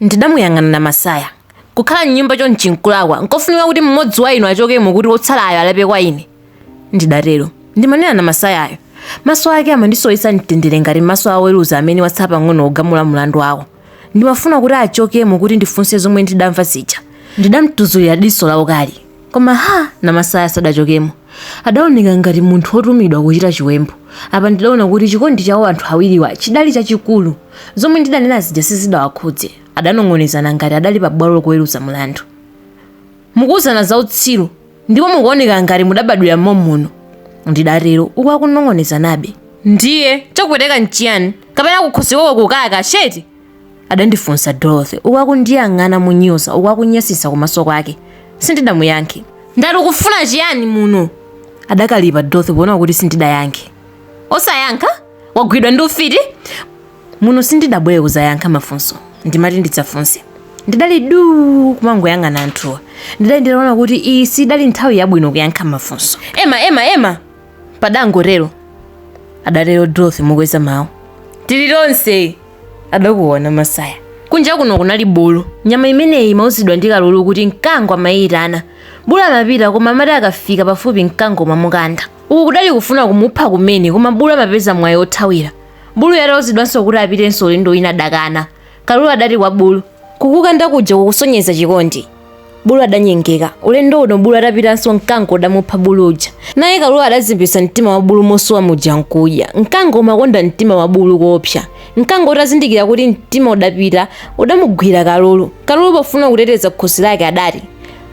Ndidamuyang'ana na Masaya. Kukhala mnyumba chonchinkulawa nkofunika kuti mmodzi wa inu achokemo kuti otsalayo alape kwa ine. Ndidatero ndimanena na Masayayo. Maso ake amandisoyesa mtendere ngati maso aweruza amene watsala pang'ono ogamula mlandu wawo. Ndimafuna kuti achokemo kuti ndifunse zomwe ndidamva zija. Ndidamtuzulira diso lawo kali. Koma na Masaya sadachokemo. Adaoneka ngati munthu otumidwa kuchita chiwembu. Apa ndidaona kuti chikondi chawo anthu awiriwa chidali chachikulu. Zomwe ndidanena zija sizidawakhudze. Adanong'onezana ngati adali pa bwalo lokuweruza mlandu. Mukuwuzana za utsiru ndipo mukuoneka ngati mudabadwira muno. Ndidatero uku akunong'onezanabe. Ndiye chakupweteka nchiyani kapena kukhosiko kukaka sheti? Adandifunsa Dorothy uku akundiyang'ana munyoza uku akunyasisa kumaso kwake. Sindidamuyankhe. Ndati ukufuna chiyani muno? Adakalipa Dorothy kuona kuti sindidayankhe. Osayankha? Wagwidwa ndi ufiti? Muno sindidabwere kuzayankha mafunso. Ndimati ndidzafunse. Ndidali kumangoyang'ana anthuwa. Ndidaona kuti iyi sidali nthawi yabwino kuyankha mafunso. Ema. Padangotero. Adatero Dorothy mukweza mawu. Tili lonse. Adakuona Masaya. Kunja kuno kunali bulu. Nyama imeneyi imauzidwa ndi kalulu kuti mkango amayitana. Bulu amapita koma amati akafika pafupi mkango mamukantha. Uku kudali kufuna kumupha kumene koma bulu amapeza mwayi othawira. Bulu yatauzidwanso kuti apitenso ulendo wina dakana. Kalulu adati kwa bulu, kukukanda kuja kukusonyeza chikondi. Bulu adanyengeka. Ulendo uno bulu atapitanso mkango udamupha bulu uja. Naye kalulu adazimbisa mtima wa bulu mosowa muja nkuja. Mkango umakonda mtima wa bulu koopsa. Mkango utazindikira kuti mtima udapita udamugwira kalulu. Kalulu pofuna kuteteza khosi lake adati,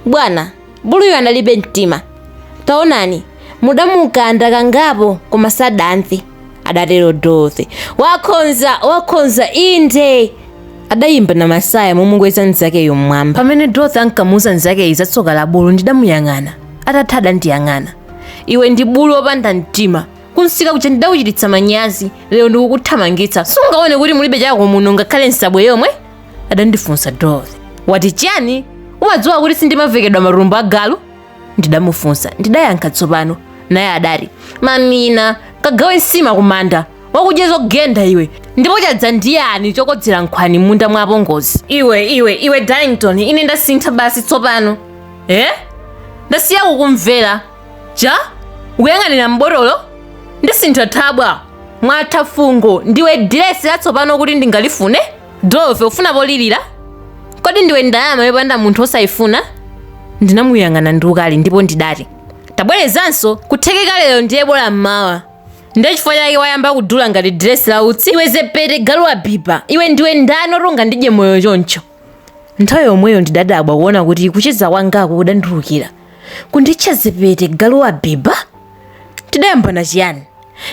bwana, buluyo analibe mtima. Taonani, mudamukanda kangapo koma sadanthi. Adatero Dorothy. Wakhonza inde. Adayimba na Masaya mumukweza nzakeyo mmwamba. Pamene Dorothy ankamuza nzakeyi za tsoka la bulu ndidamuyang'ana. Atathada ndiyang'ana. Iwe ndi bulu opanda mtima. Kunsika kuja ndidawuchititsa manyazi. Lero ndikukuthamangitsa. Sungaone kuti mulibe chako muno ngakhale nsabwe yomwe? Adandifunsa Dorothy. Wati chani? Umadziwa kuti sindimavekedwa marumba agalu? Ndidamufunsa. Ndidayankha tsopano. Naye adati, mamina, kagawe nsima kumanda. Wakudya zogenda iwe. Ndipo chadza ndiyani chokodzera nkhwani munda mwa apongozi. Iwe Darlington, ine ndasintha basi tsopano. Ndasiya kukumvera. Ja? Ukuyang'anira mbotolo? Ndisintha thabwa. Mwatha fungo. Ndiwe diresi latsopano kuti ndingalifune? Dorothy ufuna polirira? Kodi ndiwe ndalama yopanda munthu osayifuna? Ndinamuyang'ana ndukali ndipo ndidati, tabwerezanso kuthekeka lero ndiye bola mmawa. Ndiye chifukwa chake wayamba kudula ngati dress la utsi. Iwe zepete galu abiba. Iwe ndiwe ndani oronga ndidye moyo choncho. Nthawi yomweyo ndidadabwa kuona kuti kucheza kwangako kudandulukira. Kunditcha zepete galu abiba? Tidayambana chiyani?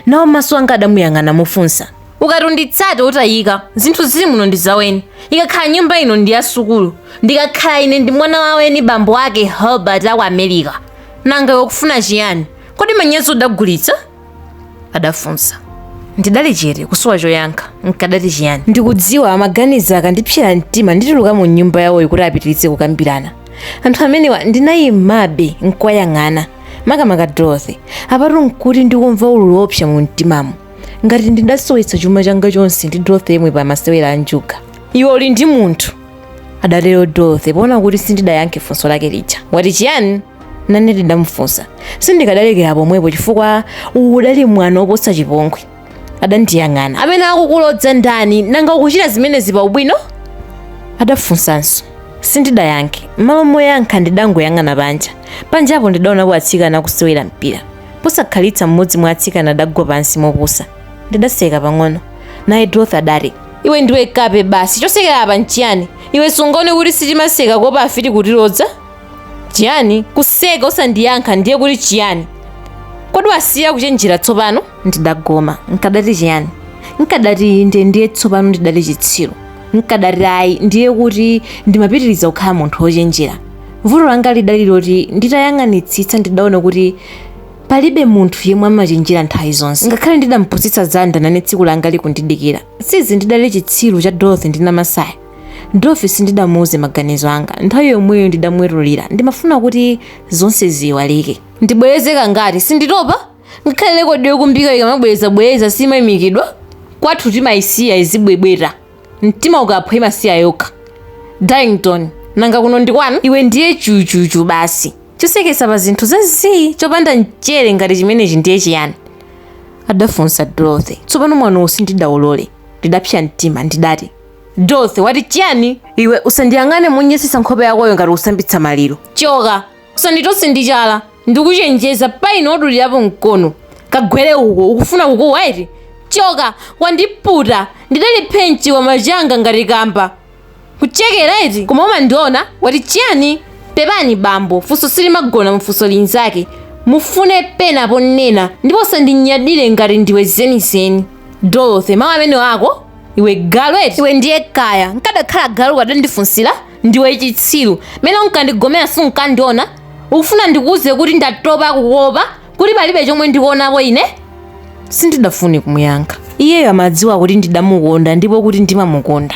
Nawo maso anga adamuyang'ana mufunsa. Ukati unditsate utayika, zinthu zili muno ndi zaweni. Ikakhala nyumba ino ndi ya sukulu. Ndikakhala ine ndi mwana waweni bambo ake Herbert aku America. Nanga ukufuna chiyani? Kodi manyezo udagulitsa? Adafunsa. Ndidali chete kusowa choyankha. Nkadati chiyani? Ndikudziwa amaganiza akandipsera mtima ndituluka mu nyumba yawo kuti apitiritse kukambirana. Anthu amenewa ndinayimabe nkwayang'ana. Makamaka Dorothy. Apatu nkuti ndikumva ululu opsa mu mtimamo. Ngati ndidasowetsa chuma changa chonse ndi Dorothy yemwe pa masewera a njuga. Iwe uli ndi munthu. Adatero Dorothy pona kuti sindidayankhe funso lake lija. Wati chiyani? Nane ndidamufunsa. Sindikadalekera pomwepo chifukwa udali mwana oposa chipongwe. Adandiyang'ana. Amene akukulodza ndani nanga ukuchita zimenezi pa ubwino? Adafunsanso. Sindidayankhe. Malo moyankha ndidangoyang'ana panja. Panjapo ndidaona kuatsikana kusewera mpira. Posakhalitsa mmodzi mwa atsikana adagwa pansi mopusa. Ndidaseka pang'ono. Naye Dorothy adati, iwe ndiwe kape basi chosekera apa nchiyani? Iwe sungaone kuti sitimaseka kopa afiti kutilodza? Chiyani? Kuseka usandiyankha ndiye kuti chiyani? Kodi wasiya kuchenjera tsopano? Ndidagoma. Nkadati chiyani? Nkadati inde ndiye tsopano ndidali chitsiru. Nkadati ayi ndiye kuti ndimapitiriza kukhala munthu wochenjera. Vuto langa lidali loti nditayang'anitsitsa ndidaona kuti palibe munthu yemwe amachenjera nthawi zonse. Ngakhale ndidampusitsa zanda nane tsiku langa likundidikira. Sizi ndidali chitsiru cha Dorothy ndi Masaya. Dorothy sindidamuuze maganizo anga. Nthawi yomweyo ndidamwerulira. Ndimafuna kuti zonse ziwalike. Ndibwerezeka ngati sinditopa? Ngakhale lekodi yokumbika ikamabwereza simayimikidwa. Kwathu timayisiya izibwebwera. Mtima ukaphwa imasiya yokha. Darlington, nanga kuno ndi kwanu? Iwe ndiye chuchuchu basi. Chosekesa pa zinthu zazi chopanda mchere ngati chimenechi ndiye chiyani? Adafunsa Dorothy. Tsopano mwana usindidawolole. Ndidapsya mtima ndidati. Dorothy, wati chiyani? Iwe usandiyang'ane munyesesa nkhope yakoyo ngati usambitsa maliro. Choka, usanditose ndi chala. Ndikuchenjeza paino odulirapo mkono. Kagwere uko, ukufuna kukuwa eti? Choka, wandiputa. Ndidali penchi wa majanga ngati kamba. Kuchekera eti? Koma umandiona, wati chiyani? Pepani bambo, funso silimagona mfunso linzake. Mufune pena ponena, ndipo usandinyadire ngati ndiwe zenizeni. Dorothy, mawu amene wako? Iwe galu eti? Iwe ndiye kaya, nkadakhala galu kadandifunsira? Ndiwe chitsiru, mene unkandigomera sunkandiona? Ukufuna ndikuuze kuti ndatopa kukopa? Kuti palibe chomwe ndikuonapo ine? Sindidafune kumuyankha. Iyeyo amadziwa kuti ndidamukonda ndipo kuti ndimamukonda.